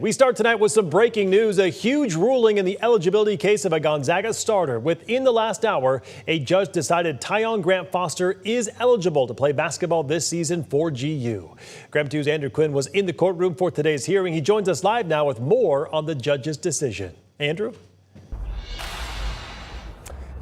We start tonight with some breaking news. A huge ruling in the eligibility case of a Gonzaga starter. Within the last hour, a judge decided Tyon Grant-Foster is eligible to play basketball this season for GU. KREM 2's Andrew Quinn was in the courtroom for today's hearing. He joins us live now with more on the judge's decision. Andrew?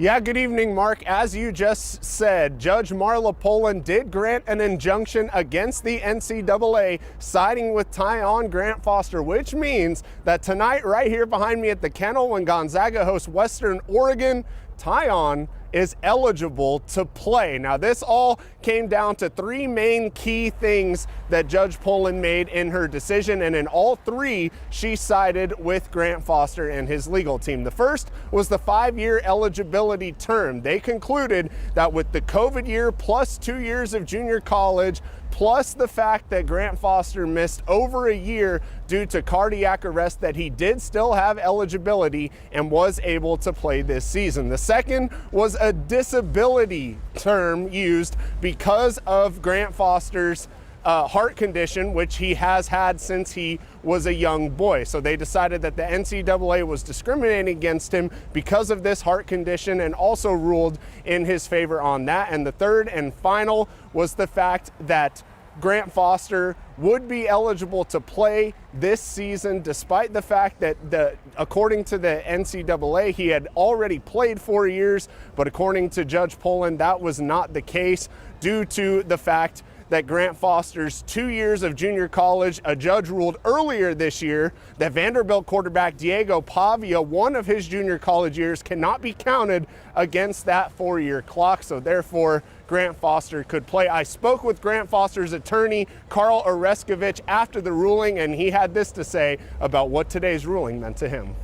Yeah, good evening, Mark. As you just said, Judge Marla Poland did grant an injunction against the NCAA, siding with Tyon Grant-Foster, which means that tonight, right here behind me at the kennel, when Gonzaga hosts Western Oregon, Tyon is eligible to play. Now, this all came down to three main key things that Judge Poland made in her decision, and in all three, she sided with Grant-Foster and his legal team. The first was the 5-year eligibility term. They concluded that with the COVID year plus 2 years of junior college, plus the fact that Grant-Foster missed over a year due to cardiac arrest, that he did still have eligibility and was able to play this season. The second was a disability term used because of Grant-Foster's heart condition, which he has had since he was a young boy. So they decided that the NCAA was discriminating against him because of this heart condition and also ruled in his favor on that. And the third and final was the fact that Grant-Foster would be eligible to play this season, despite the fact that, according to the NCAA, he had already played 4 years, but according to Judge Poland, that was not the case due to the fact that Grant-Foster's 2 years of junior college, a judge ruled earlier this year that Vanderbilt quarterback Diego Pavia, one of his junior college years, cannot be counted against that 4-year clock. So therefore, Grant-Foster could play. I spoke with Grant-Foster's attorney, Carl Oreskovich, after the ruling, and he had this to say about what today's ruling meant to him.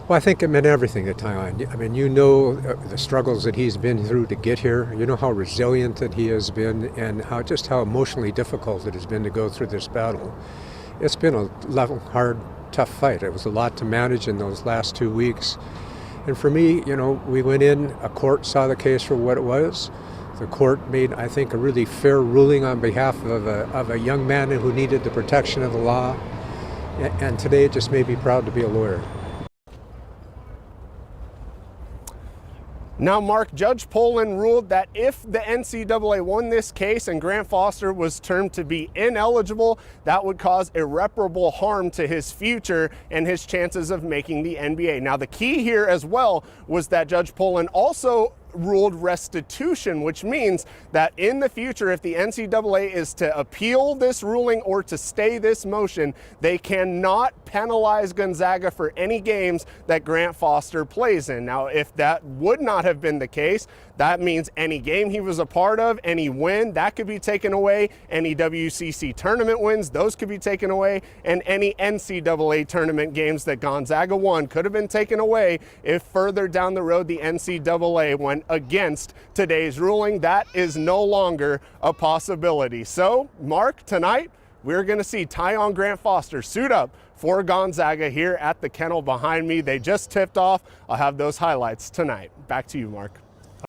Well, I think it meant everything to Tyon. I mean, you know the struggles that he's been through to get here. You know how resilient that he has been, and how emotionally difficult it has been to go through this battle. It's been a hard, tough fight. It was a lot to manage in those last 2 weeks. And for me, you know, we went in, a court saw the case for what it was. The court made, I think, a really fair ruling on behalf of a young man who needed the protection of the law. And today it just made me proud to be a lawyer. Now, Mark, Judge Poland ruled that if the NCAA won this case and Grant-Foster was termed to be ineligible, that would cause irreparable harm to his future and his chances of making the NBA. Now, the key here as well was that Judge Poland also ruled restitution, which means that in the future, if the NCAA is to appeal this ruling or to stay this motion, they cannot penalize Gonzaga for any games that Grant-Foster plays in. Now, if that would not have been the case, that means any game he was a part of, any win, that could be taken away. Any WCC tournament wins, those could be taken away. And any NCAA tournament games that Gonzaga won could have been taken away if further down the road the NCAA went against today's ruling. That is no longer a possibility. So, Mark, tonight we're going to see Tyon Grant-Foster suit up for Gonzaga here at the kennel behind me. They just tipped off. I'll have those highlights tonight. Back to you, Mark.